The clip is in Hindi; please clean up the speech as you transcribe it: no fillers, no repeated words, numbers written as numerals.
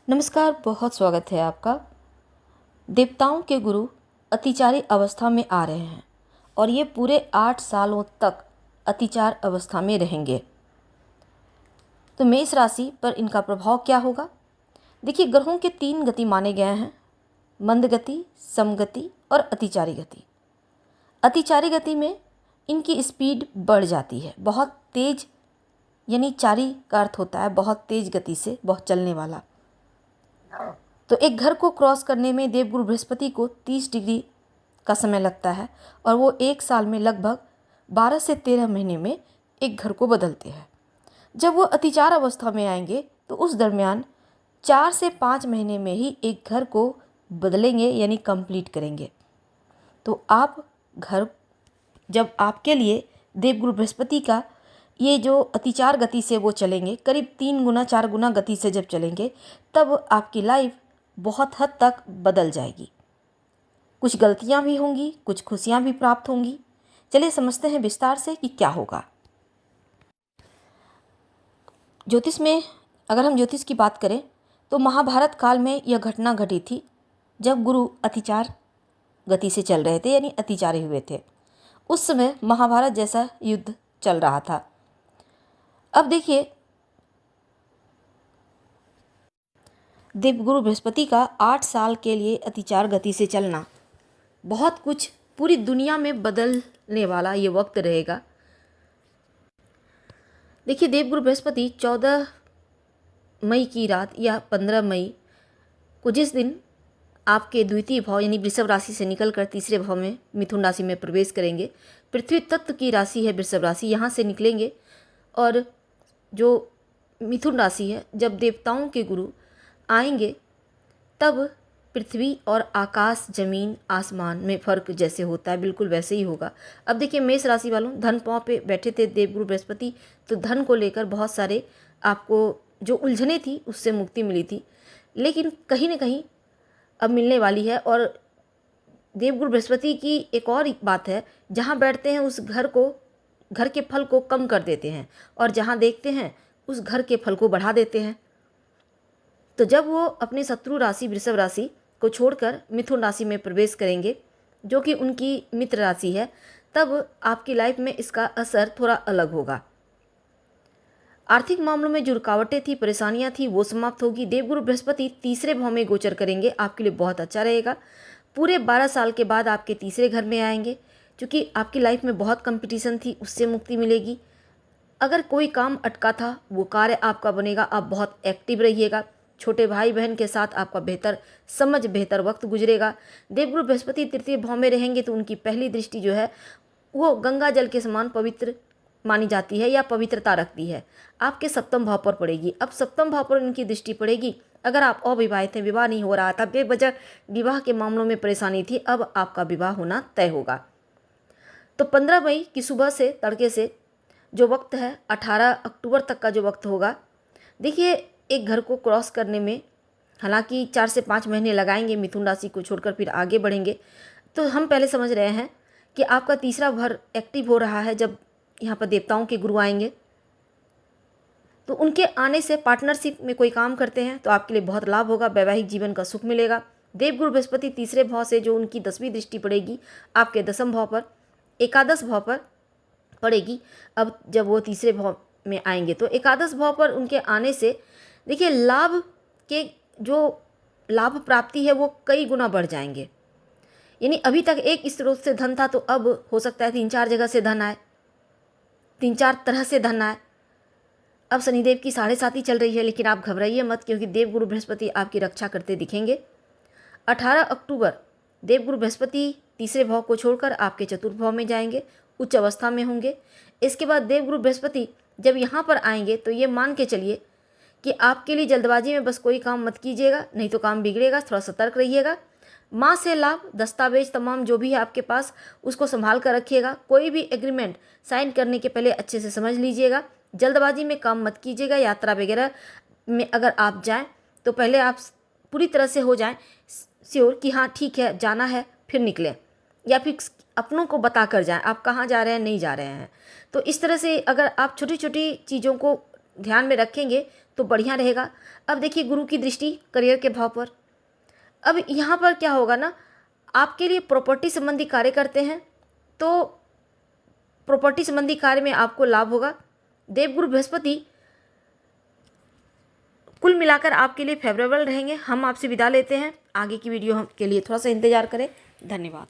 नमस्कार, बहुत स्वागत है आपका। देवताओं के गुरु अतिचारी अवस्था में आ रहे हैं और ये पूरे 8 सालों तक अतिचार अवस्था में रहेंगे। तो मेष राशि पर इनका प्रभाव क्या होगा? देखिए, ग्रहों के 3 गति माने गए हैं: मंद गति, समगति और अतिचारी गति। अतिचारी गति में इनकी स्पीड बढ़ जाती है, बहुत तेज, यानी चारी का अर्थ होता है बहुत तेज गति से, बहुत चलने वाला। तो एक घर को क्रॉस करने में देवगुरु बृहस्पति को 30 डिग्री का समय लगता है और वो 1 साल में लगभग 12 से 13 महीने में एक घर को बदलते हैं। जब वो अतिचार अवस्था में आएंगे तो उस दरमियान 4 से 5 महीने में ही एक घर को बदलेंगे, यानी कंप्लीट करेंगे। तो आप घर, जब आपके लिए देवगुरु बृहस्पति का ये जो अतिचार गति से वो चलेंगे, करीब 3 गुना 4 गुना गति से जब चलेंगे, तब आपकी लाइफ बहुत हद तक बदल जाएगी। कुछ गलतियां भी होंगी, कुछ खुशियां भी प्राप्त होंगी। चलिए समझते हैं विस्तार से कि क्या होगा। ज्योतिष में अगर हम ज्योतिष की बात करें तो महाभारत काल में यह घटना घटी थी, जब गुरु अतिचार गति से चल रहे थे, यानी अतिचारी हुए थे। उस समय महाभारत जैसा युद्ध चल रहा था। अब देखिए, देवगुरु बृहस्पति का 8 साल के लिए अतिचार गति से चलना बहुत कुछ पूरी दुनिया में बदलने वाला ये वक्त रहेगा। देखिए, देवगुरु बृहस्पति 14 मई की रात या 15 मई को, जिस दिन आपके द्वितीय भाव यानी वृषभ राशि से निकलकर तीसरे भाव में मिथुन राशि में प्रवेश करेंगे। पृथ्वी तत्व की राशि है वृषभ राशि, यहाँ से निकलेंगे और जो मिथुन राशि है, जब देवताओं के गुरु आएंगे तब पृथ्वी और आकाश, जमीन, आसमान में फ़र्क जैसे होता है, बिल्कुल वैसे ही होगा। अब देखिए, मेष राशि वालों, धन पाँव पे बैठे थे देवगुरु बृहस्पति, तो धन को लेकर बहुत सारे आपको जो उलझने थी उससे मुक्ति मिली थी, लेकिन कहीं ना कहीं अब मिलने वाली है। और देवगुरु बृहस्पति की एक और बात है, जहाँ बैठते हैं उस घर के फल को कम कर देते हैं और जहाँ देखते हैं उस घर के फल को बढ़ा देते हैं। तो जब वो अपने शत्रु राशि वृषभ राशि को छोड़कर मिथुन राशि में प्रवेश करेंगे, जो कि उनकी मित्र राशि है, तब आपकी लाइफ में इसका असर थोड़ा अलग होगा। आर्थिक मामलों में जो रुकावटें थी, परेशानियां थी, वो समाप्त होगी। देवगुरु बृहस्पति तीसरे भाव में गोचर करेंगे, आपके लिए बहुत अच्छा रहेगा। पूरे 12 साल के बाद आपके तीसरे घर में आएंगे। क्योंकि आपकी लाइफ में बहुत कंपटीशन थी, उससे मुक्ति मिलेगी। अगर कोई काम अटका था वो कार्य आपका बनेगा, आप बहुत एक्टिव रहिएगा। छोटे भाई बहन के साथ आपका बेहतर वक्त गुजरेगा। देवगुरु बृहस्पति तृतीय भाव में रहेंगे तो उनकी पहली दृष्टि जो है वो गंगा जल के समान पवित्र मानी जाती है या पवित्रता रखती है, आपके सप्तम भाव पर पड़ेगी। अब सप्तम भाव पर उनकी दृष्टि पड़ेगी। अगर आप अविवाहित हैं, विवाह नहीं हो रहा था, बेवजह विवाह के मामलों में परेशानी थी, अब आपका विवाह होना तय होगा। तो 15 मई की सुबह से तड़के से जो वक्त है, 18 अक्टूबर तक का जो वक्त होगा, देखिए, एक घर को क्रॉस करने में हालांकि 4 से 5 महीने लगाएंगे, मिथुन राशि को छोड़कर फिर आगे बढ़ेंगे। तो हम पहले समझ रहे हैं कि आपका तीसरा घर एक्टिव हो रहा है। जब यहाँ पर देवताओं के गुरु आएंगे तो उनके आने से पार्टनरशिप में कोई काम करते हैं तो आपके लिए बहुत लाभ होगा, वैवाहिक जीवन का सुख मिलेगा। देवगुरु बृहस्पति तीसरे भाव से जो उनकी 10वीं दृष्टि पड़ेगी आपके 10म भाव पर, एकादश भाव पर पड़ेगी। अब जब वो तीसरे भाव में आएंगे तो एकादश भाव पर उनके आने से देखिए, लाभ के जो लाभ प्राप्ति है वो कई गुना बढ़ जाएंगे। यानी अभी तक एक स्रोत से धन था तो अब हो सकता है 3-4 जगह से धन आए, 3-4 तरह से धन आए। अब शनिदेव की 7.5 चल रही है, लेकिन आप घबराइए मत, क्योंकि देवगुरु बृहस्पति आपकी रक्षा करते दिखेंगे। 18 अक्टूबर देवगुरु बृहस्पति तीसरे भाव को छोड़कर आपके चतुर्थ भाव में जाएंगे, उच्च अवस्था में होंगे। इसके बाद देवगुरु बृहस्पति जब यहाँ पर आएंगे तो ये मान के चलिए कि आपके लिए जल्दबाजी में बस कोई काम मत कीजिएगा, नहीं तो काम बिगड़ेगा। थोड़ा सतर्क रहिएगा। माँ से लाभ, दस्तावेज तमाम जो भी है आपके पास, उसको संभाल कर रखिएगा। कोई भी एग्रीमेंट साइन करने के पहले अच्छे से समझ लीजिएगा। जल्दबाजी में काम मत कीजिएगा। यात्रा वगैरह में अगर आप जाएं तो पहले आप पूरी तरह से हो जाएं श्योर कि हाँ ठीक है जाना है, फिर निकलें, या फिर अपनों को बता कर जाएं आप कहाँ जा रहे हैं, नहीं जा रहे हैं। तो इस तरह से अगर आप छोटी छोटी चीज़ों को ध्यान में रखेंगे तो बढ़िया रहेगा। अब देखिए गुरु की दृष्टि करियर के भाव पर। अब यहाँ पर क्या होगा ना, आपके लिए प्रॉपर्टी संबंधी कार्य करते हैं तो प्रॉपर्टी संबंधी कार्य में आपको लाभ होगा। देवगुरु बृहस्पति कुल मिलाकर आपके लिए फेवरेबल रहेंगे। हम आपसे विदा लेते हैं। आगे की वीडियो के लिए थोड़ा सा इंतजार करें। धन्यवाद।